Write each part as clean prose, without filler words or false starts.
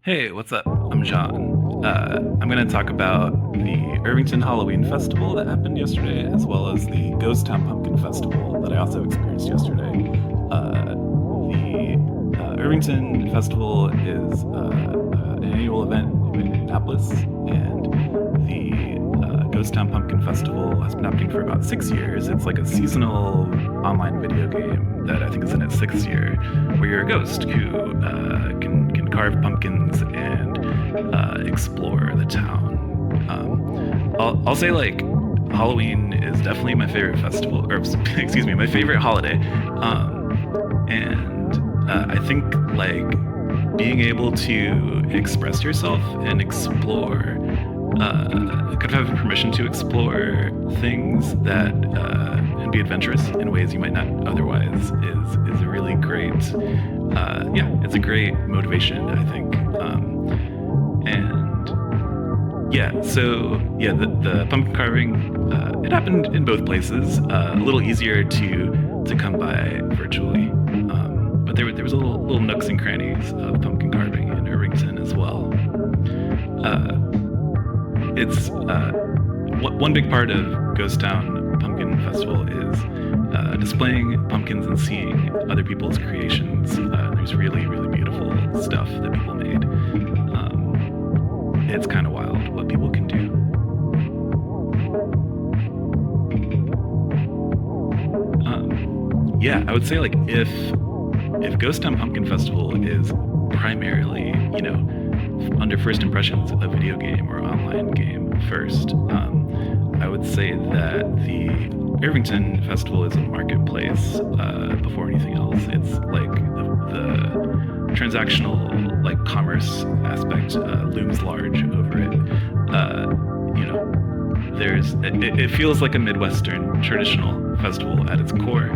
Hey, what's up? I'm John. I'm going to talk about the Irvington Halloween Festival that happened yesterday, as well as the Ghost Town Pumpkin Festival that I also experienced yesterday. The Irvington Festival is an annual event in Minneapolis, and the Ghost Town Pumpkin Festival has been happening for about 6 years. It's like a seasonal online video game that I think is in its sixth year, where you're a ghost who can carve pumpkins and explore the town. I'll say like Halloween is definitely my favorite festival, or excuse me, my favorite holiday. And I think like being able to express yourself and explore, kind of having permission to explore things that and be adventurous in ways you might not otherwise is a really great, it's a great motivation, I think. The pumpkin carving, it happened in both places. A little easier to come by virtually, but there was a little nooks and crannies of pumpkin carving in Irvington as well. It's one big part of Ghost Town Pumpkin Festival is displaying pumpkins and seeing other people's creations. There's really, really beautiful stuff that people made. It's kind of wild what people can do. I would say like if Ghost Town Pumpkin Festival is primarily, under first impressions, a video game or online game first, I would say that the Irvington Festival is a marketplace before anything else. It's like the transactional, like commerce aspect looms large over it. It feels like a Midwestern traditional festival at its core,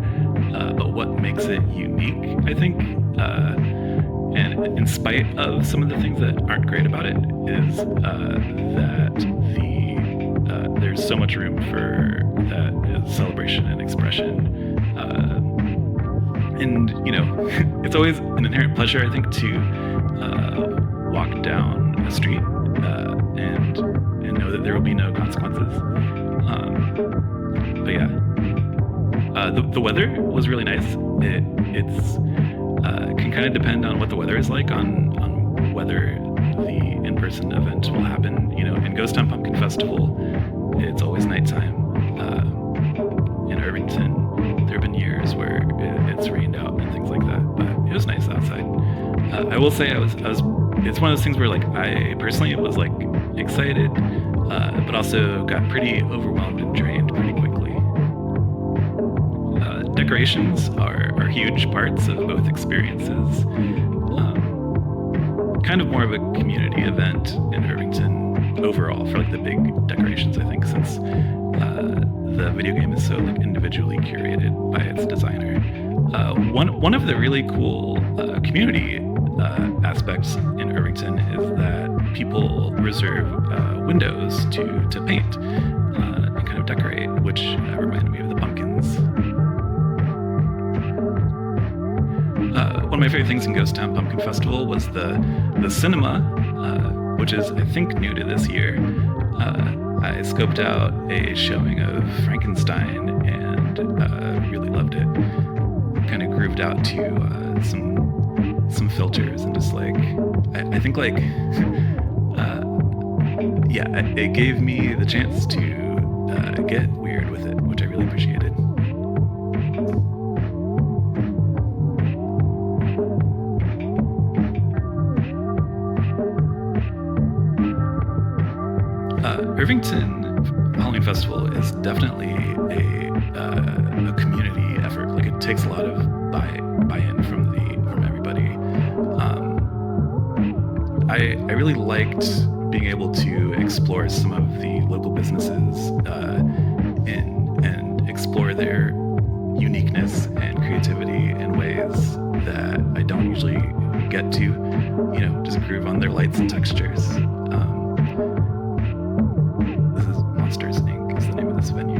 but what makes it unique, I think, and in spite of some of the things that aren't great about it, is that there's so much room for that celebration and expression. It's always an inherent pleasure, I think, to walk down a street and know that there will be no consequences. The weather was really nice. It's can kind of depend on what the weather is like on whether the in-person event will happen. In Ghost Town Pumpkin Festival, it's always nighttime. In Irvington, there have been years where it's rained out and things like that, but it was nice outside. I will say I was. It's one of those things where like I personally was like excited, but also got pretty overwhelmed and drained pretty quickly. Decorations are huge parts of both experiences. Kind of more of a community event in Irvington overall for like the big decorations, I think, since the video game is so like individually curated by its designer. One of the really cool community aspects in Irvington is that people reserve windows to paint and kind of decorate, which reminded me of the pumpkins. One of my favorite things in Ghost Town Pumpkin Festival was the cinema, which is, I think, new to this year. I scoped out a showing of Frankenstein and really loved it. Kind of grooved out to some filters and just like, I think like, it gave me the chance to get weird with it, which I really appreciated. Irvington Halloween Festival is definitely a community effort. Like it takes a lot of buy-in from everybody. I really liked being able to explore some of the local businesses and explore their uniqueness and creativity in ways that I don't usually get to. Just groove on their lights and textures. Monsters Inc. is the name of this venue.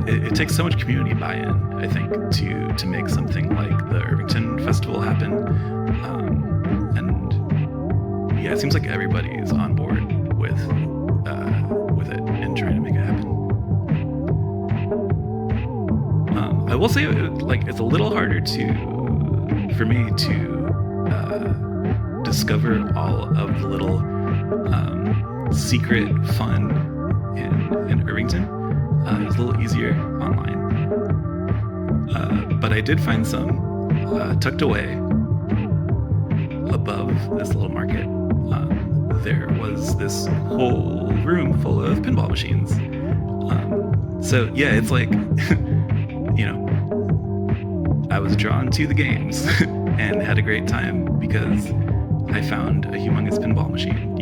it takes so much community buy-in, I think, to make something like the Irvington Festival happen. And yeah, it seems like everybody is on board with it and trying to make it happen. I will say, it's a little harder for me to discover all of the little secret fun in Irvington. It was a little easier online. But I did find some tucked away above this little market. There was this whole room full of pinball machines. So yeah, it's like, I was drawn to the games and had a great time because I found a humongous pinball machine,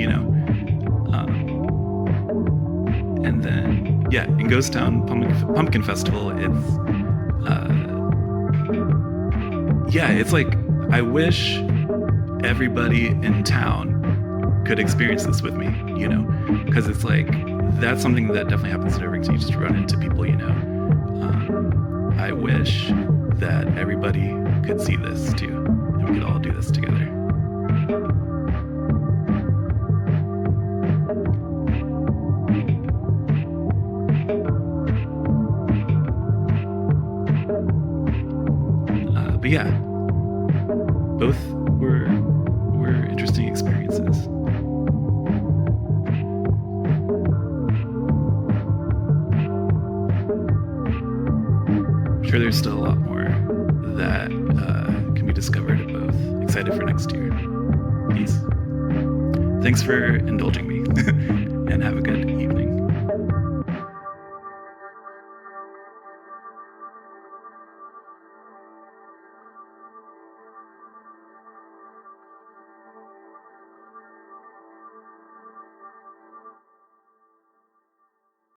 and then, yeah, in Ghost Town Pumpkin Festival, it's like, I wish everybody in town could experience this with me, because it's like, that's something that definitely happens in Irvington. You just run into people, I wish that everybody could see this too, and we could all do this together. But yeah, both were interesting experiences. I'm sure there's still a lot more that can be discovered at both. Excited for next year. Peace. Thanks for indulging me, and have a good evening.